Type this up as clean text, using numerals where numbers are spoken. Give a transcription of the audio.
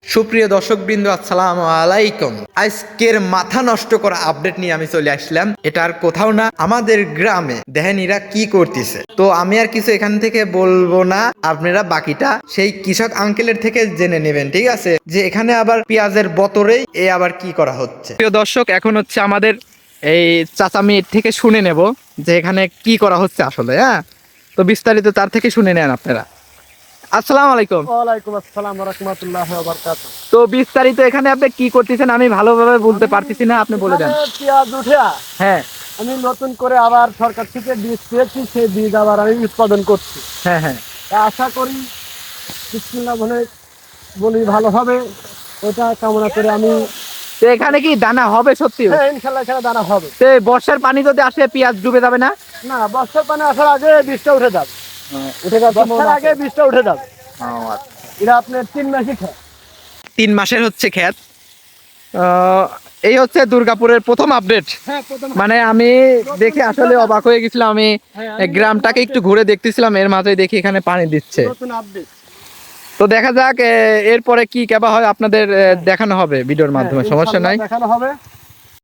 সুপ্রিয় দর্শকবৃন্দ, আসসালামু আলাইকুম। আজকের মাথা নষ্ট করা আপডেট নিয়ে আমি চলে আসলাম। এটা আর কোথাও না, আমাদের গ্রামে। দেখেন এরা কি করতেছে। তো আমি আর কিছু এখান থেকে বলবো না, আপনারা বাকিটা সেই কৃষক আঙ্কেলের থেকে জেনে নেবেন, ঠিক আছে? যে এখানে আবার পেঁয়াজের বতরেই আবার কি করা হচ্ছে। প্রিয় দর্শক, এখন হচ্ছে আমাদের এই চাচামির থেকে শুনে নেব যে এখানে কি করা হচ্ছে আসলে। হ্যাঁ, তো বিস্তারিত তার থেকে শুনে নেন আপনারা। আসসালামু আলাইকুম। ওয়ালাইকুম আসসালাম ওয়া রাহমাতুল্লাহি ওয়া বারাকাতুহু। তো বিস্তারিত এখানে আপনি কি করতেছেন আমি ভালোভাবে বলতে পারতেছি না, আপনি বলে দেন। এখানে পেঁয়াজ উঠে হ্যাঁ আমি নতুন করে আবার সরকার থেকে বীজ পেয়েছি, সেই বীজ আবার আমি উৎপাদন করছি। হ্যাঁ হ্যাঁ তা আশা করি বিসমিল্লাহ বলি ভালো হবে, ওটা কামনা করে আমি। তো এখানে কি দানা হবে সত্যি? হ্যাঁ, ইনশাআল্লাহ এখানে দানা হবে। তো এই বর্ষার পানি যদি আসে পেঁয়াজ ডুবে যাবে না? না, বর্ষার পানি আসার আগে বীজটা উঠে যাবে। বর্ষার আগে বীজটা উঠে যাবে। এটা আপনার 3 মাসই খায়। 3 মাসের হচ্ছে ক্ষেত। এই হচ্ছে দুর্গাপুরের প্রথম আপডেট। হ্যাঁ, প্রথম মানে আমি দেখে আসলে অবাক হয়ে গেছিলাম। আমি গ্রামটাকে একটু ঘুরে দেখতেছিলাম, এর মাঝে দেখি এখানে পানি দিচ্ছে। নতুন আপডেট। তো দেখা যাক এরপরে কি কেবা হয় আপনাদের দেখানো হবে ভিডিওর মাধ্যমে, সমস্যা নাই। দেখানো হবে।